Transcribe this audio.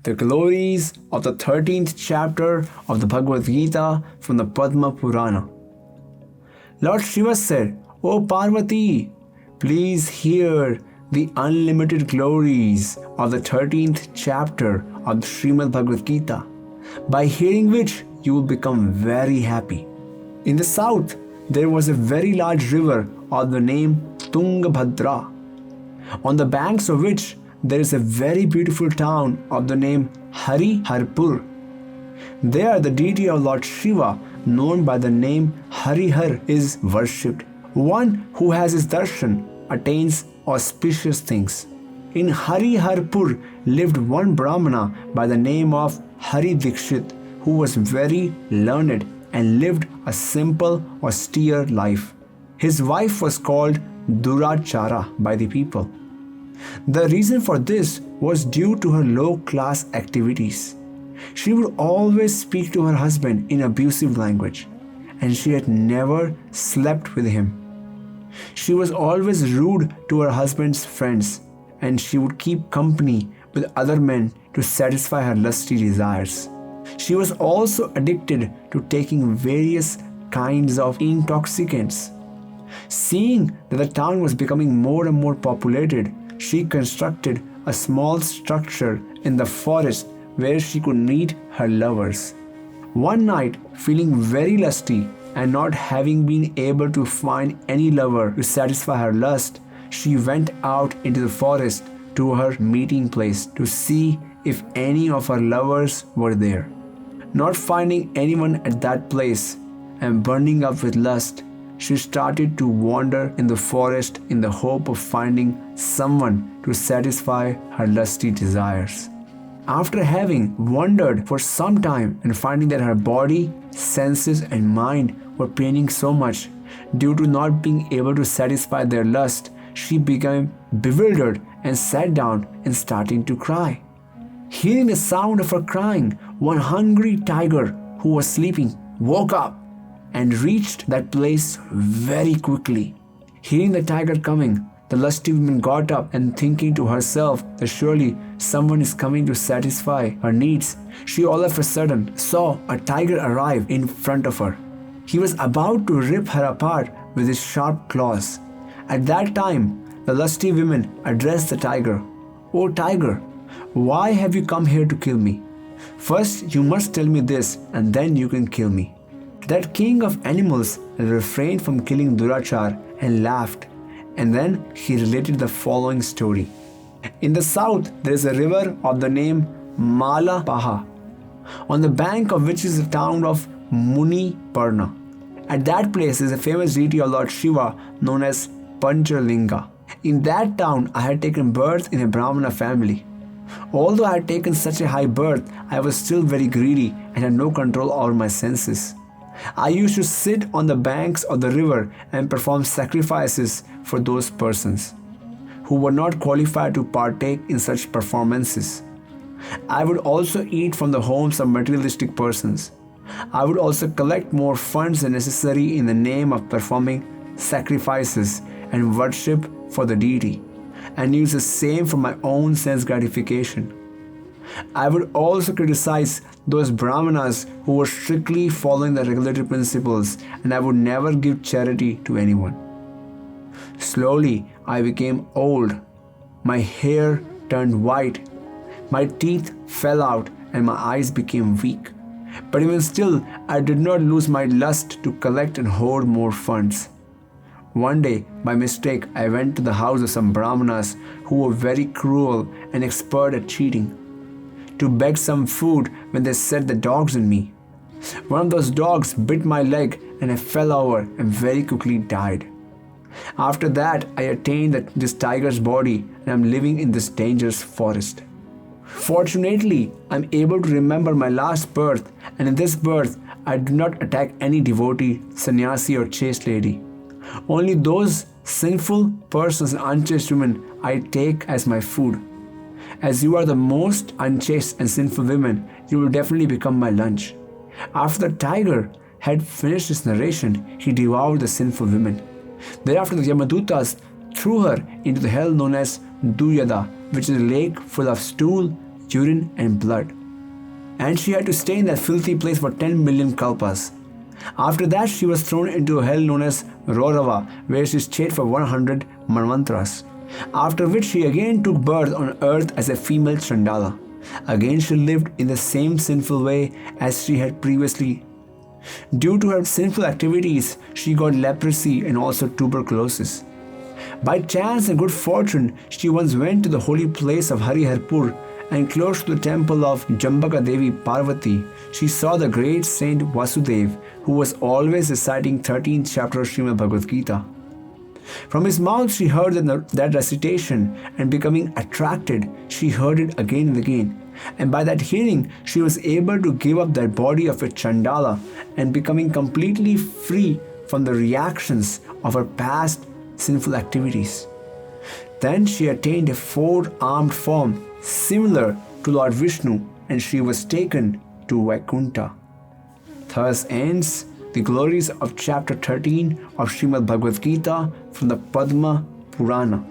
the glories of the 13th chapter of the Bhagavad Gita from the Padma Purana. Lord Shiva said, "O Parvati, please hear the unlimited glories of the 13th chapter of the Srimad Bhagavad Gita, by hearing which you will become very happy. In the south, there was a very large river of the name Tungabhadra, on the banks of which there is a very beautiful town of the name Hariharpur. There the deity of Lord Shiva, known by the name Harihar, is worshipped. One who has his darshan attains auspicious things. In Hariharpur lived one Brahmana by the name of Hari Dikshit, who was very learned and lived a simple, austere life. His wife was called Durachara by the people. The reason for this was due to her low-class activities. She would always speak to her husband in abusive language, and she had never slept with him. She was always rude to her husband's friends, and she would keep company with other men to satisfy her lusty desires. She was also addicted to taking various kinds of intoxicants. Seeing that the town was becoming more and more populated, she constructed a small structure in the forest where she could meet her lovers. One night, feeling very lusty and not having been able to find any lover to satisfy her lust, she went out into the forest to her meeting place to see if any of her lovers were there. Not finding anyone at that place and burning up with lust, she started to wander in the forest in the hope of finding someone to satisfy her lusty desires. After having wandered for some time and finding that her body, senses, and mind were paining so much due to not being able to satisfy their lust, she became bewildered and sat down and started to cry. Hearing the sound of her crying, one hungry tiger who was sleeping woke up and reached that place very quickly. Hearing the tiger coming, the lusty woman got up and thinking to herself that surely someone is coming to satisfy her needs, she all of a sudden saw a tiger arrive in front of her. He was about to rip her apart with his sharp claws. At that time, the lusty woman addressed the tiger, "O tiger, why have you come here to kill me? First, you must tell me this, and then you can kill me." That king of animals refrained from killing Durachar and laughed, and then he related the following story. In the south, there is a river of the name Malapaha, on the bank of which is the town of Muniparna. At that place is a famous deity of Lord Shiva known as Panchalinga. In that town, I had taken birth in a Brahmana family. Although I had taken such a high birth, I was still very greedy and had no control over my senses. I used to sit on the banks of the river and perform sacrifices for those persons who were not qualified to partake in such performances. I would also eat from the homes of materialistic persons. I would also collect more funds than necessary in the name of performing sacrifices and worship for the deity, and use the same for my own sense gratification. I would also criticize those brahmanas who were strictly following the regulatory principles, and I would never give charity to anyone. Slowly, I became old. My hair turned white. My teeth fell out and my eyes became weak. But even still, I did not lose my lust to collect and hoard more funds. One day, by mistake, I went to the house of some brahmanas who were very cruel and expert at cheating, to beg some food when they set the dogs on me. One of those dogs bit my leg and I fell over and very quickly died. After that, I attained this tiger's body and I'm living in this dangerous forest. Fortunately, I'm able to remember my last birth, and in this birth, I do not attack any devotee, sannyasi or chaste lady. Only those sinful persons and unchaste women I take as my food. As you are the most unchaste and sinful women, you will definitely become my lunch." After the tiger had finished his narration, he devoured the sinful women. Thereafter the Yamadutas threw her into the hell known as Duyada, which is a lake full of stool, urine, and blood. And she had to stay in that filthy place for 10 million kalpas. After that, she was thrown into a hell known as Raurava, where she stayed for 100 manvantras. After which she again took birth on earth as a female Chandala. Again she lived in the same sinful way as she had previously. Due to her sinful activities, she got leprosy and also tuberculosis. By chance and good fortune, she once went to the holy place of Hariharpur, and close to the temple of Jambaka Devi Parvati, she saw the great saint Vyasadeva, who was always reciting 13th chapter of Srimad Bhagavad Gita. From his mouth she heard that recitation, and becoming attracted, she heard it again and again. And by that hearing, she was able to give up that body of a Chandala and becoming completely free from the reactions of her past sinful activities. Then she attained a four-armed form similar to Lord Vishnu, and she was taken to Vaikuntha. Thus ends the glories of chapter 13 of Srimad Bhagavad Gita from the Padma Purana.